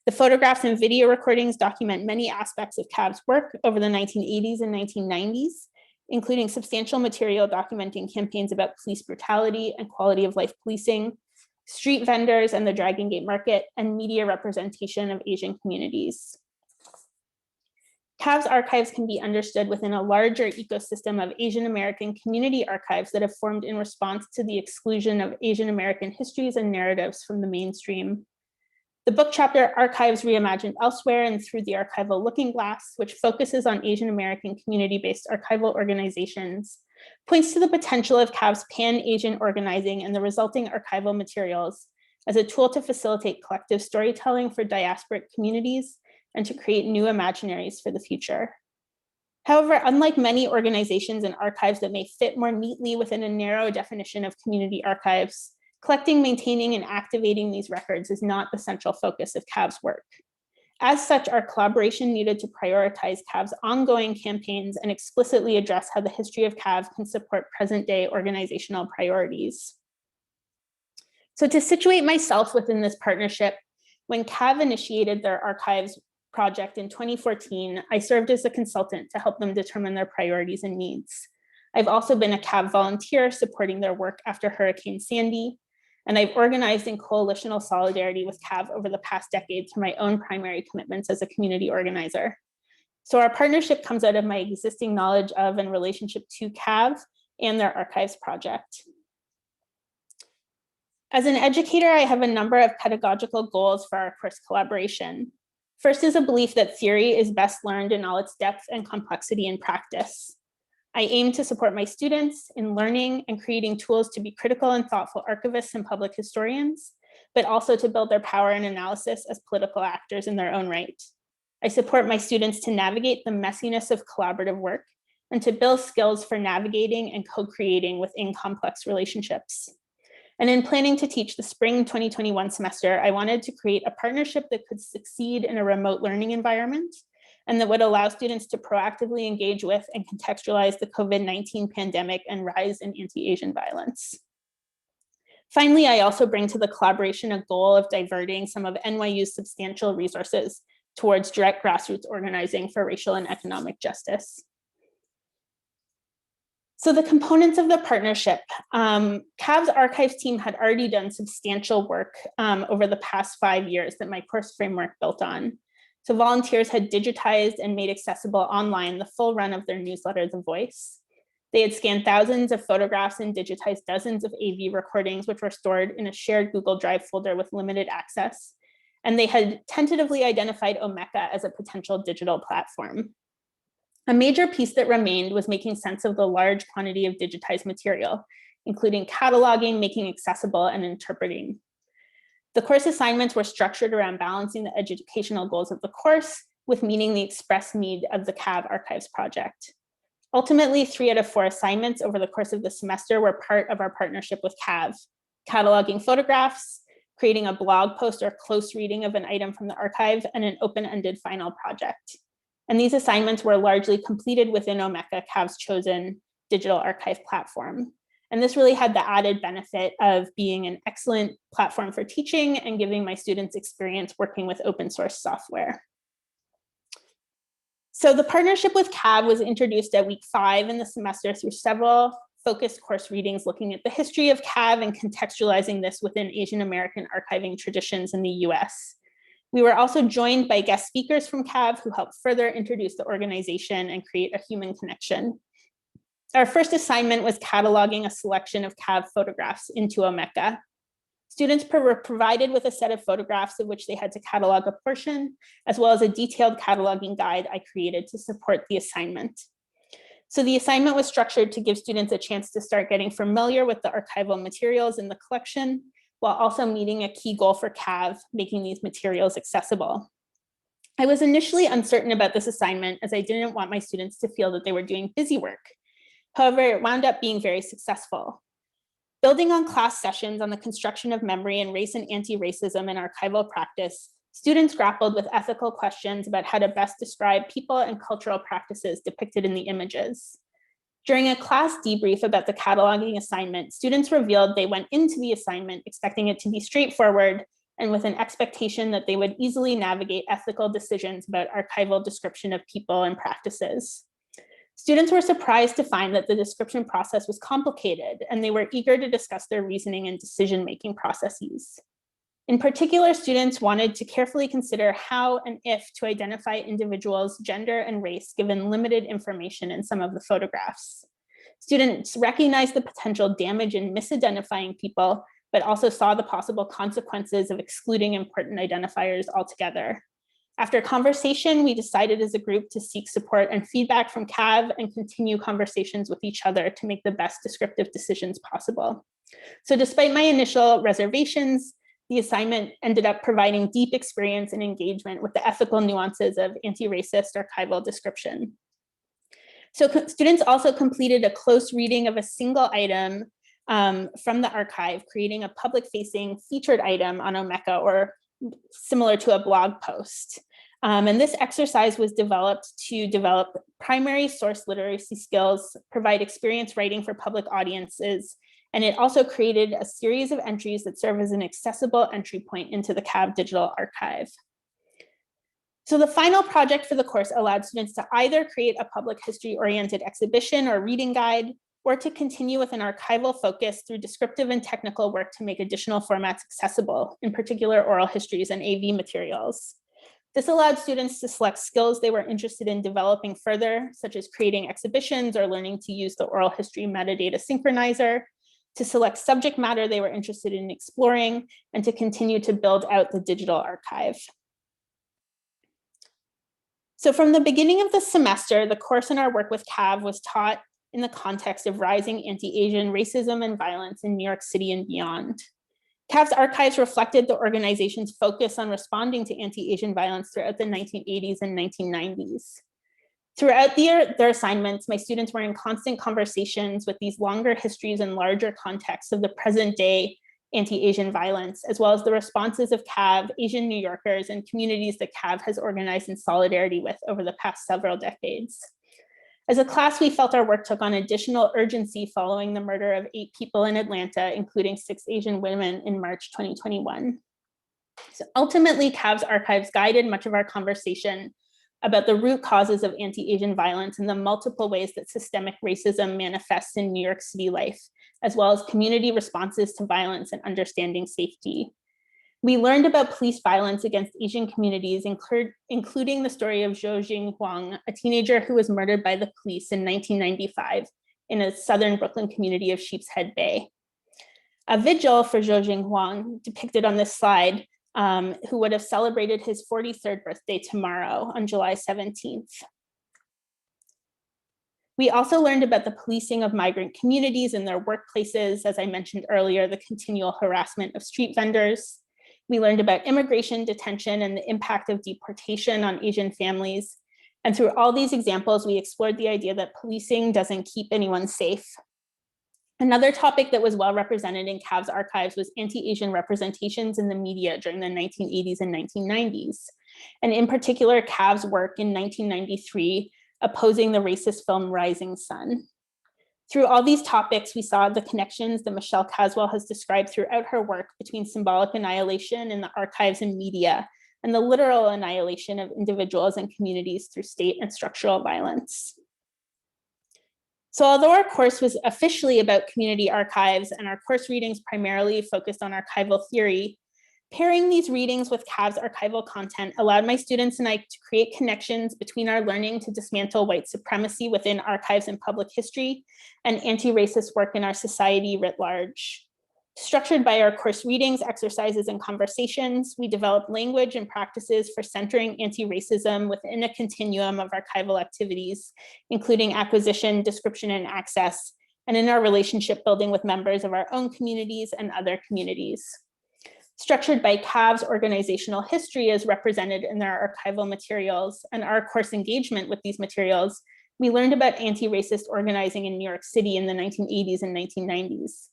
The photographs and video recordings document many aspects of CAAAV's work over the 1980s and 1990s, including substantial material documenting campaigns about police brutality and quality of life policing, street vendors and the Dragon Gate Market, and media representation of Asian communities. CAAAV's archives can be understood within a larger ecosystem of Asian American community archives that have formed in response to the exclusion of Asian American histories and narratives from the mainstream. The book chapter Archives Reimagined Elsewhere and Through the Archival Looking Glass, which focuses on Asian American community-based archival organizations, points to the potential of CAAAV's pan-Asian organizing and the resulting archival materials as a tool to facilitate collective storytelling for diasporic communities and to create new imaginaries for the future. However, unlike many organizations and archives that may fit more neatly within a narrow definition of community archives, collecting, maintaining, and activating these records is not the central focus of CAAAV's work. As such, our collaboration needed to prioritize CAAAV's ongoing campaigns and explicitly address how the history of CAAAV can support present-day organizational priorities. So to situate myself within this partnership, when CAAAV initiated their archives project in 2014, I served as a consultant to help them determine their priorities and needs. I've also been a CAAAV volunteer supporting their work after Hurricane Sandy, and I've organized in coalitional solidarity with CAAAV over the past decade through my own primary commitments as a community organizer. So our partnership comes out of my existing knowledge of and relationship to CAAAV and their archives project. As an educator, I have a number of pedagogical goals for our course collaboration. First is a belief that theory is best learned in all its depth and complexity in practice. I aim to support my students in learning and creating tools to be critical and thoughtful archivists and public historians, but also to build their power and analysis as political actors in their own right. I support my students to navigate the messiness of collaborative work and to build skills for navigating and co-creating within complex relationships. And in planning to teach the spring 2021 semester, I wanted to create a partnership that could succeed in a remote learning environment and that would allow students to proactively engage with and contextualize the COVID-19 pandemic and rise in anti-Asian violence. Finally, I also bring to the collaboration a goal of diverting some of NYU's substantial resources towards direct grassroots organizing for racial and economic justice. So the components of the partnership, CAAAV's archives team had already done substantial work over the past 5 years that my course framework built on. So volunteers had digitized and made accessible online the full run of their newsletter, The Voice. They had scanned thousands of photographs and digitized dozens of AV recordings, which were stored in a shared Google Drive folder with limited access. And they had tentatively identified Omeka as a potential digital platform. A major piece that remained was making sense of the large quantity of digitized material, including cataloging, making accessible, and interpreting. The course assignments were structured around balancing the educational goals of the course with meeting the express need of the CAAAV Archives project. Ultimately, 3 out of 4 assignments over the course of the semester were part of our partnership with CAAAV, cataloging photographs, creating a blog post or close reading of an item from the archive, and an open-ended final project. And these assignments were largely completed within Omeka, CAAV's chosen digital archive platform. And this really had the added benefit of being an excellent platform for teaching and giving my students experience working with open source software. So the partnership with CAAAV was introduced at week 5 in the semester through several focused course readings looking at the history of CAAAV and contextualizing this within Asian American archiving traditions in the US. We were also joined by guest speakers from CAAAV who helped further introduce the organization and create a human connection. Our first assignment was cataloging a selection of CAAAV photographs into Omeka. Students were provided with a set of photographs of which they had to catalog a portion, as well as a detailed cataloging guide I created to support the assignment. So the assignment was structured to give students a chance to start getting familiar with the archival materials in the collection, while also meeting a key goal for CAAAV, making these materials accessible. I was initially uncertain about this assignment as I didn't want my students to feel that they were doing busy work. However, it wound up being very successful. Building on class sessions on the construction of memory and race and anti-racism in archival practice, students grappled with ethical questions about how to best describe people and cultural practices depicted in the images. During a class debrief about the cataloging assignment, students revealed they went into the assignment expecting it to be straightforward and with an expectation that they would easily navigate ethical decisions about archival description of people and practices. Students were surprised to find that the description process was complicated, and they were eager to discuss their reasoning and decision-making processes. In particular, students wanted to carefully consider how and if to identify individuals' gender and race given limited information in some of the photographs. Students recognized the potential damage in misidentifying people, but also saw the possible consequences of excluding important identifiers altogether. After conversation, we decided as a group to seek support and feedback from CAAAV and continue conversations with each other to make the best descriptive decisions possible. So despite my initial reservations, the assignment ended up providing deep experience and engagement with the ethical nuances of anti-racist archival description. So students also completed a close reading of a single item from the archive, creating a public-facing featured item on Omeka, or similar to a blog post. And this exercise was developed to develop primary source literacy skills, provide experience writing for public audiences, and it also created a series of entries that serve as an accessible entry point into the CAAAV digital archive. So the final project for the course allowed students to either create a public history-oriented exhibition or reading guide, or to continue with an archival focus through descriptive and technical work to make additional formats accessible, in particular oral histories and AV materials. This allowed students to select skills they were interested in developing further, such as creating exhibitions or learning to use the oral history metadata synchronizer, to select subject matter they were interested in exploring, and to continue to build out the digital archive. So from the beginning of the semester, the course in our work with CAAAV was taught in the context of rising anti-Asian racism and violence in New York City and beyond. CAAAV's archives reflected the organization's focus on responding to anti-Asian violence throughout the 1980s and 1990s. Throughout their assignments, my students were in constant conversations with these longer histories and larger contexts of the present day anti-Asian violence, as well as the responses of CAAAV, Asian New Yorkers, and communities that CAAAV has organized in solidarity with over the past several decades. As a class, we felt our work took on additional urgency following the murder of 8 people in Atlanta, including 6 Asian women in March 2021. So ultimately, CAAAV's archives guided much of our conversation about the root causes of anti-Asian violence and the multiple ways that systemic racism manifests in New York City life, as well as community responses to violence and understanding safety. We learned about police violence against Asian communities, including the story of Zhang Huang, a teenager who was murdered by the police in 1995 in a southern Brooklyn community of Sheepshead Bay. A vigil for Zhang Huang, depicted on this slide, who would have celebrated his 43rd birthday tomorrow on July 17th. We also learned about the policing of migrant communities and their workplaces, as I mentioned earlier, the continual harassment of street vendors. We learned about immigration detention and the impact of deportation on Asian families. And through all these examples, we explored the idea that policing doesn't keep anyone safe. Another topic that was well represented in CAAAV's archives was anti-Asian representations in the media during the 1980s and 1990s. And in particular, CAAAV's work in 1993 opposing the racist film Rising Sun. Through all these topics, we saw the connections that Michelle Caswell has described throughout her work between symbolic annihilation in the archives and media, and the literal annihilation of individuals and communities through state and structural violence. So although our course was officially about community archives and our course readings primarily focused on archival theory, pairing these readings with CAAAV's archival content allowed my students and I to create connections between our learning to dismantle white supremacy within archives and public history and anti-racist work in our society writ large. Structured by our course readings, exercises, and conversations, we developed language and practices for centering anti-racism within a continuum of archival activities, including acquisition, description, and access, and in our relationship building with members of our own communities and other communities. Structured by CAAAV's organizational history as represented in their archival materials and our course engagement with these materials, we learned about anti-racist organizing in New York City in the 1980s and 1990s.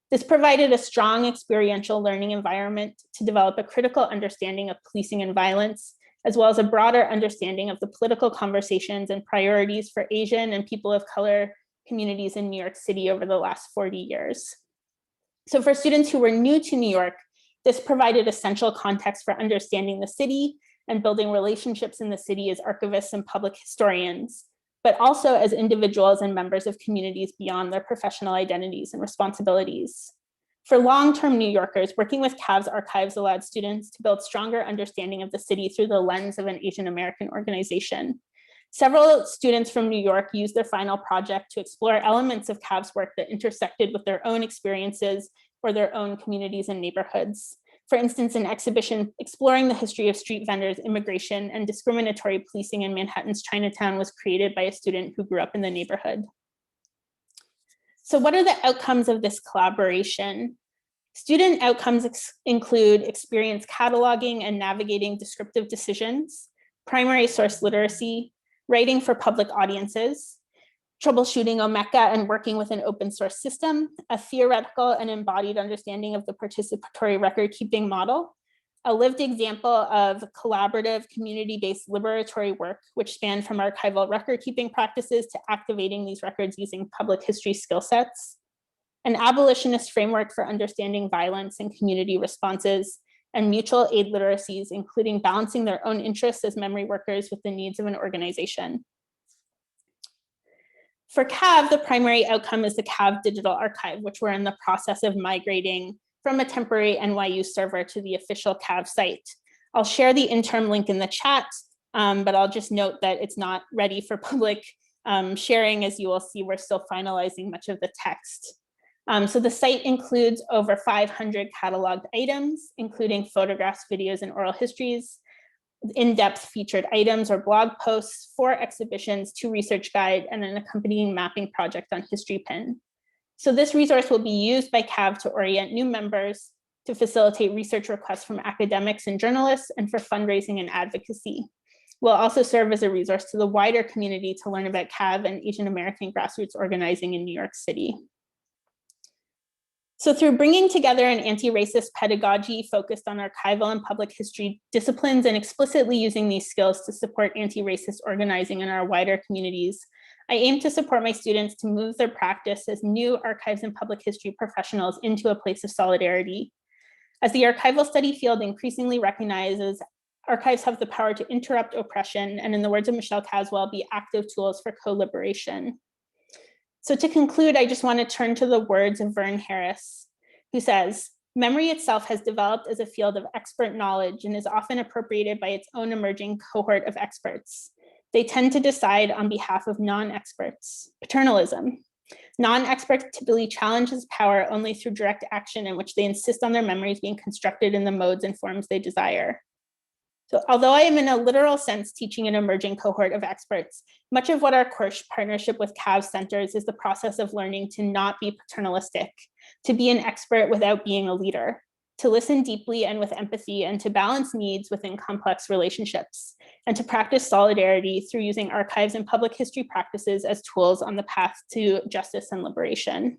This provided a strong experiential learning environment to develop a critical understanding of policing and violence, as well as a broader understanding of the political conversations and priorities for Asian and people of color communities in New York City over the last 40 years. So for students who were new to New York, this provided essential context for understanding the city and building relationships in the city as archivists and public historians, but also as individuals and members of communities beyond their professional identities and responsibilities. For long-term New Yorkers, working with CAAAV's archives allowed students to build stronger understanding of the city through the lens of an Asian American organization. Several students from New York used their final project to explore elements of CAAAV's work that intersected with their own experiences or their own communities and neighborhoods. For instance, an exhibition exploring the history of street vendors, immigration, and discriminatory policing in Manhattan's Chinatown was created by a student who grew up in the neighborhood. So what are the outcomes of this collaboration? Student outcomes include experience cataloging and navigating descriptive decisions, primary source literacy, writing for public audiences, troubleshooting Omeka and working with an open source system, a theoretical and embodied understanding of the participatory record keeping model, a lived example of collaborative community-based liberatory work, which spanned from archival record keeping practices to activating these records using public history skill sets, an abolitionist framework for understanding violence and community responses, and mutual aid literacies, including balancing their own interests as memory workers with the needs of an organization. For CAAAV, the primary outcome is the CAAAV Digital Archive, which we're in the process of migrating from a temporary NYU server to the official CAAAV site. I'll share the interim link in the chat, but I'll just note that it's not ready for public sharing. As you will see, we're still finalizing much of the text. So the site includes over 500 cataloged items, including photographs, videos, and oral histories, in-depth featured items or blog posts, 4 exhibitions, 2 research guide, and an accompanying mapping project on HistoryPin. So this resource will be used by CAAAV to orient new members, to facilitate research requests from academics and journalists, and for fundraising and advocacy. Will also serve as a resource to the wider community to learn about CAAAV and Asian American grassroots organizing in New York City. So through bringing together an anti-racist pedagogy focused on archival and public history disciplines and explicitly using these skills to support anti-racist organizing in our wider communities, I aim to support my students to move their practice as new archives and public history professionals into a place of solidarity. As the archival study field increasingly recognizes, archives have the power to interrupt oppression and, in the words of Michelle Caswell, be active tools for co-liberation. So to conclude, I just want to turn to the words of Vern Harris, who says, "Memory itself has developed as a field of expert knowledge and is often appropriated by its own emerging cohort of experts. They tend to decide on behalf of non-experts. Paternalism. Non-experts typically challenge this power only through direct action in which they insist on their memories being constructed in the modes and forms they desire. So although I am in a literal sense teaching an emerging cohort of experts, much of what our course partnership with CAAAV centers is the process of learning to not be paternalistic, to be an expert without being a leader, to listen deeply and with empathy, and to balance needs within complex relationships, and to practice solidarity through using archives and public history practices as tools on the path to justice and liberation."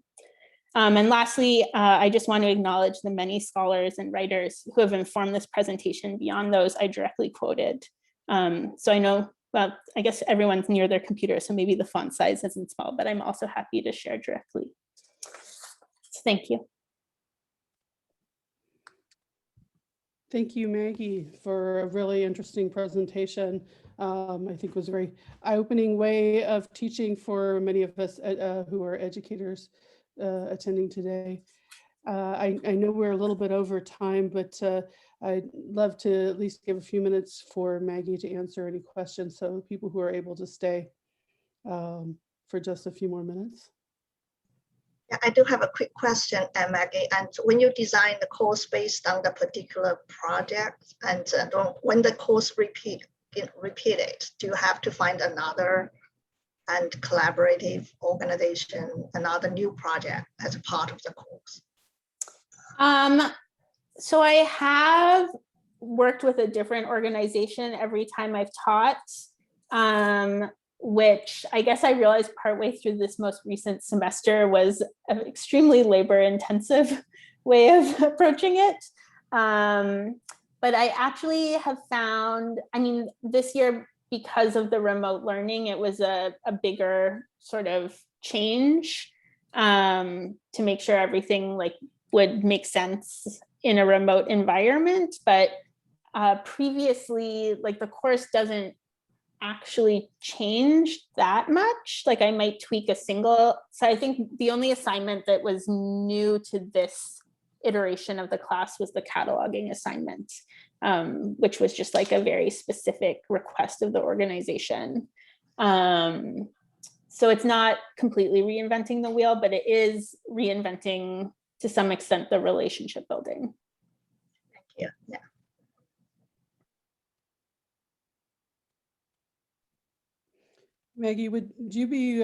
And lastly, I just want to acknowledge the many scholars and writers who have informed this presentation beyond those I directly quoted. So I know well, I guess everyone's near their computer, so maybe the font size isn't small, but I'm also happy to share directly. So thank you. Thank you, Maggie, for a really interesting presentation. I think it was a very eye-opening way of teaching for many of us who are educators attending today. I know we're a little bit over time, but I'd love to at least give a few minutes for Maggie to answer any questions, so people who are able to stay for just a few more minutes. Yeah, I do have a quick question, Maggie. And when you design the course based on the particular project, and when the course repeated, do you have to find another and collaborative organization, another new project as a part of the course? So I have worked with a different organization every time I've taught, which I guess I realized partway through this most recent semester was an extremely labor-intensive way of approaching it. But I actually have found, I mean, this year, because of the remote learning, it was a bigger sort of change to make sure everything like would make sense in a remote environment. But previously, like the course doesn't actually change that much. Like I might tweak a single. So I think the only assignment that was new to this iteration of the class was the cataloging assignment, which was just like a very specific request of the organization. So it's not completely reinventing the wheel, but it is reinventing to some extent the relationship building. Thank you. Yeah. Maggie, would you be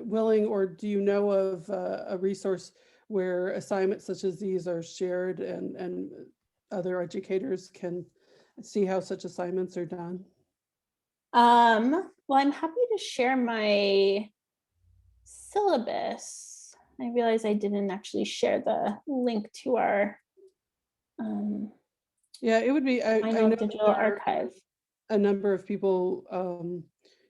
willing, or do you know of a resource where assignments such as these are shared and other educators can see how such assignments are done? Well, I'm happy to share my syllabus. I realize I didn't actually share the link to our Yeah, it would be, I know digital archive. a number of people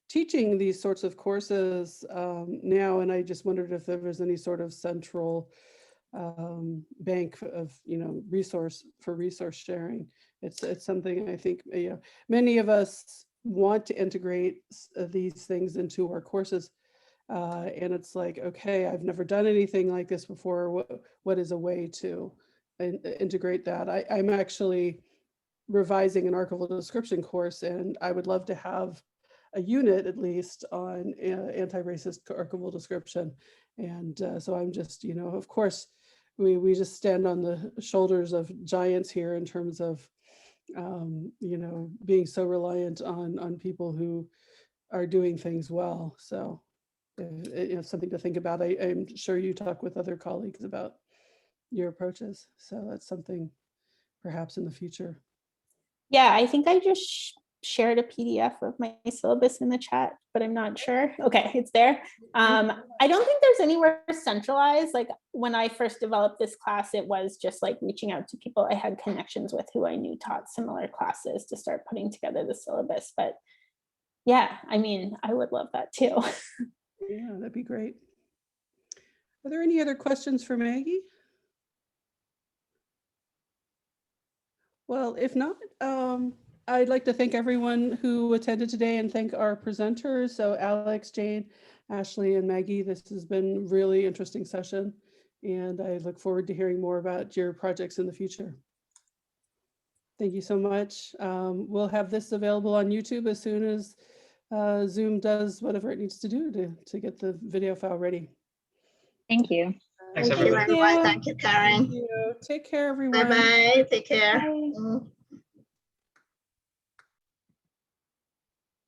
teaching these sorts of courses now, and I just wondered if there was any sort of central bank of resource sharing. It's something I think many of us want to integrate these things into our courses, and it's like, okay, I've never done anything like this before. What is a way to integrate that? I'm actually revising an archival description course, and I would love to have a unit at least on anti-racist archival description. And so I'm just, of course, we just stand on the shoulders of giants here in terms of, being so reliant on people who are doing things well. So something to think about. I'm sure you talk with other colleagues about your approaches. So that's something perhaps in the future. Yeah, I think I just shared a PDF of my syllabus in the chat, but I'm not sure. Okay, it's there. I don't think there's anywhere centralized. Like when I first developed this class, it was just like reaching out to people I had connections with who I knew taught similar classes to start putting together the syllabus. But yeah, I mean, I would love that too. Yeah, that'd be great. Are there any other questions for Maggie? Well, if not, I'd like to thank everyone who attended today and thank our presenters. So Alex, Jane, Ashley, and Maggie, this has been a really interesting session, and I look forward to hearing more about your projects in the future. Thank you so much. We'll have this available on YouTube as soon as Zoom does whatever it needs to do to get the video file ready. Thank you. Thanks, Thank you, everybody. everyone. Thank you, Karen. Thank you. Take care, everyone. Bye-bye. Take care. Bye.